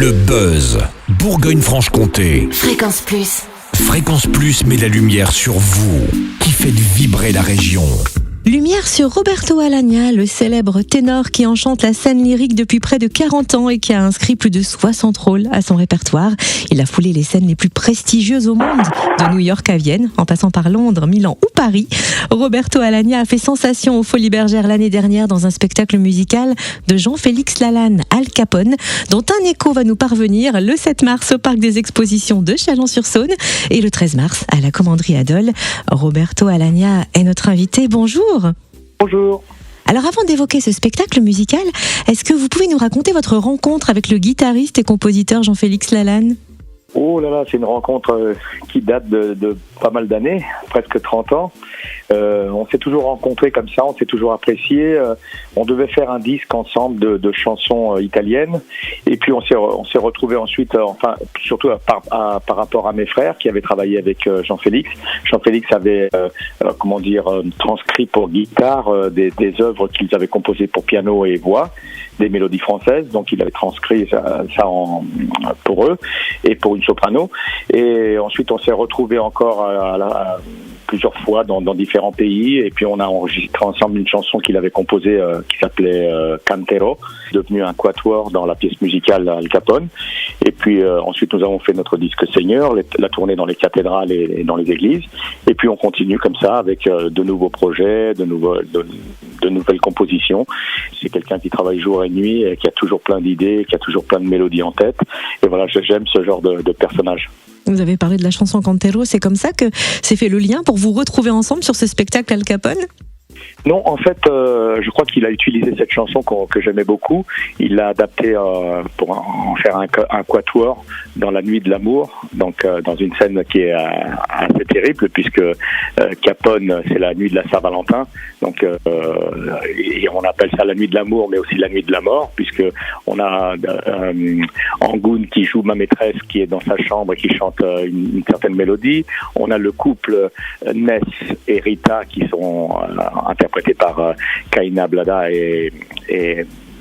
Le buzz, Bourgogne-Franche-Comté. Fréquence Plus. Fréquence Plus met la lumière sur vous, qui faites vibrer la région. Lumière sur Roberto Alagna, le célèbre ténor qui enchante la scène lyrique depuis près de 40 ans et qui a inscrit plus de 60 rôles à son répertoire. Il a foulé les scènes les plus prestigieuses au monde, de New York à Vienne, en passant par Londres, Milan ou Paris. Roberto Alagna a fait sensation aux Folies Bergères l'année dernière dans un spectacle musical de Jean-Félix Lalanne, Al Capone, dont un écho va nous parvenir le 7 mars au Parc des Expositions de Chalon-sur-Saône et le 13 mars à la Commanderie Adol. Roberto Alagna est notre invité. Bonjour. Bonjour. Alors avant d'évoquer ce spectacle musical, est-ce que vous pouvez nous raconter votre rencontre avec le guitariste et compositeur Jean-Félix Lalanne ? Oh là là, c'est une rencontre qui date de pas mal d'années, presque 30 ans. On s'est toujours rencontrés comme ça, on s'est toujours appréciés. On devait faire un disque ensemble de chansons italiennes. Et puis on s'est retrouvés ensuite, surtout par rapport à mes frères qui avaient travaillé avec Jean-Félix. Jean-Félix avait, transcrit pour guitare des œuvres qu'ils avaient composées pour piano et voix, des mélodies françaises. Donc il avait transcrit ça pour eux et pour une soprano. Et ensuite on s'est retrouvés encore plusieurs fois dans différents pays, et puis on a enregistré ensemble une chanson qu'il avait composée qui s'appelait Cantero, devenu un quatuor dans la pièce musicale Al Capone. Et puis ensuite nous avons fait notre disque Seigneur, la tournée dans les cathédrales et dans les églises, et puis on continue comme ça avec de nouveaux projets, de nouvelles compositions. C'est quelqu'un qui travaille jour et nuit et qui a toujours plein d'idées, qui a toujours plein de mélodies en tête, et voilà, j'aime ce genre de personnage. Vous avez parlé de la chanson Cantero, c'est comme ça que s'est fait le lien pour vous retrouver ensemble sur ce spectacle Al Capone ? Non, en fait, je crois qu'il a utilisé cette chanson que j'aimais beaucoup. Il l'a adaptée pour en faire un quatuor dans la nuit de l'amour, donc dans une scène qui est assez terrible, puisque Capone, c'est la nuit de la Saint-Valentin, donc et on appelle ça la nuit de l'amour, mais aussi la nuit de la mort, puisque on a Angoune qui joue ma maîtresse, qui est dans sa chambre et qui chante une certaine mélodie. On a le couple Ness et Rita qui sont interprétés par Kaina Blada et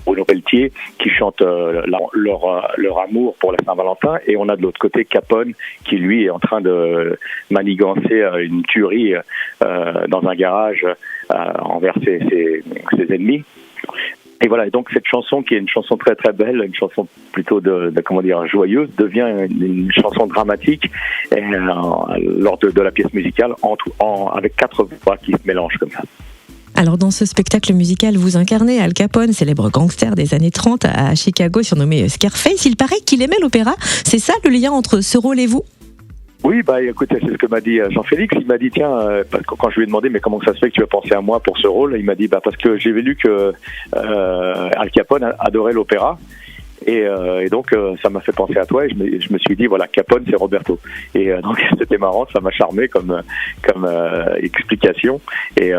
Bruno Pelletier, qui chantent leur amour pour la Saint-Valentin. Et on a de l'autre côté Capone qui lui est en train de manigancer une tuerie dans un garage envers ses ennemis. Et voilà, donc cette chanson qui est une chanson très très belle, une chanson plutôt joyeuse, devient une chanson dramatique lors de la pièce musicale avec 4 voix qui se mélangent comme ça. Alors dans ce spectacle musical, vous incarnez Al Capone, célèbre gangster des années 30 à Chicago, surnommé Scarface. Il paraît qu'il aimait l'opéra. C'est ça le lien entre ce rôle et vous ? Oui, écoutez, c'est ce que m'a dit Jean-Félix. Il m'a dit, tiens, quand je lui ai demandé, mais comment ça se fait que tu as pensé à moi pour ce rôle ? Il m'a dit, parce que j'ai lu que Al Capone adorait l'opéra. Et donc ça m'a fait penser à toi, et je me suis dit voilà, Capone c'est Roberto, et donc c'était marrant, ça m'a charmé comme explication, et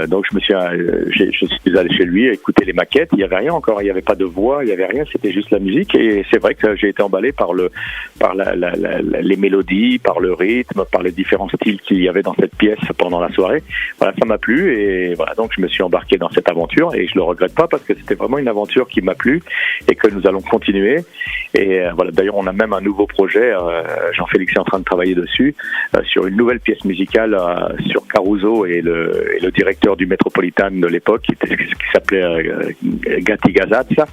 donc je suis allé chez lui écouter les maquettes. Il y avait rien encore, il y avait pas de voix, il y avait rien, c'était juste la musique, et c'est vrai que j'ai été emballé par les mélodies, par le rythme, par les différents styles qu'il y avait dans cette pièce pendant la soirée. Voilà, ça m'a plu, et voilà, donc je me suis embarqué dans cette aventure, et je le regrette pas parce que c'était vraiment une aventure qui m'a plu et que nous allons continuer. Et voilà, d'ailleurs on a même un nouveau projet, Jean-Félix est en train de travailler dessus, sur une nouvelle pièce musicale sur Caruso et le directeur du Metropolitan de l'époque qui s'appelait Gatti Gazazza,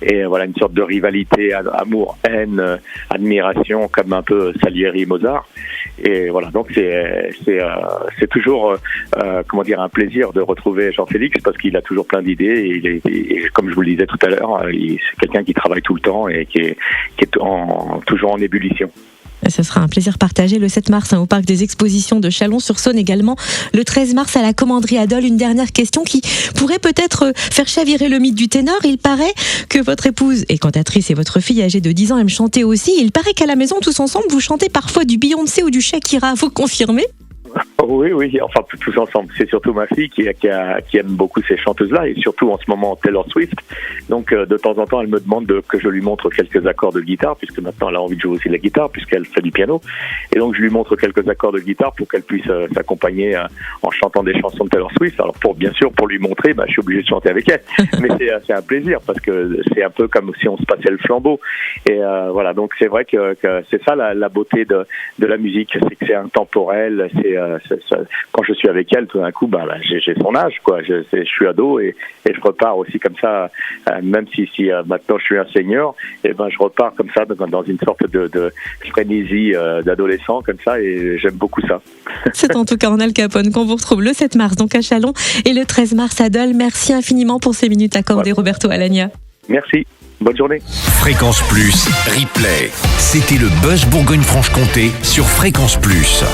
et voilà, une sorte de rivalité, amour, haine, admiration, comme un peu Salieri et Mozart. Et voilà, donc c'est toujours un plaisir de retrouver Jean-Félix parce qu'il a toujours plein d'idées, et comme je vous le disais tout à l'heure, c'est quelqu'un qui travaille tout le temps et qui est toujours en ébullition. Ce sera un plaisir partagé le 7 mars au Parc des Expositions de Chalon-sur-Saône, également le 13 mars à la Commanderie Adol. Une dernière question qui pourrait peut-être faire chavirer le mythe du ténor. Il paraît que votre épouse est cantatrice et votre fille âgée de 10 ans aime chanter aussi. Il paraît qu'à la maison, tous ensemble, vous chantez parfois du Beyoncé ou du Shakira. Vous confirmez ? Oui, enfin tous ensemble. C'est surtout ma fille qui aime beaucoup ces chanteuses-là et surtout en ce moment Taylor Swift. Donc de temps en temps, elle me demande que je lui montre quelques accords de guitare, puisque maintenant elle a envie de jouer aussi de la guitare, puisqu'elle fait du piano. Et donc je lui montre quelques accords de guitare pour qu'elle puisse s'accompagner en chantant des chansons de Taylor Swift. Alors pour lui montrer, je suis obligé de chanter avec elle. Mais c'est un plaisir parce que c'est un peu comme si on se passait le flambeau. Et voilà, donc c'est vrai que c'est ça la beauté de la musique, c'est que c'est intemporel. Quand je suis avec elle, tout d'un coup, j'ai son âge, quoi. Je suis ado et je repars aussi comme ça, même si maintenant je suis un senior, et je repars comme ça dans une sorte de frénésie d'adolescent comme ça, et j'aime beaucoup ça. C'est en tout cas en Al Capone qu'on vous retrouve le 7 mars donc à Châlons et le 13 mars à Dole. Merci infiniment pour ces minutes accordées, Roberto Alagna. Merci. Bonne journée. Fréquence Plus, replay. C'était le Buzz Bourgogne-Franche-Comté sur Fréquence Plus.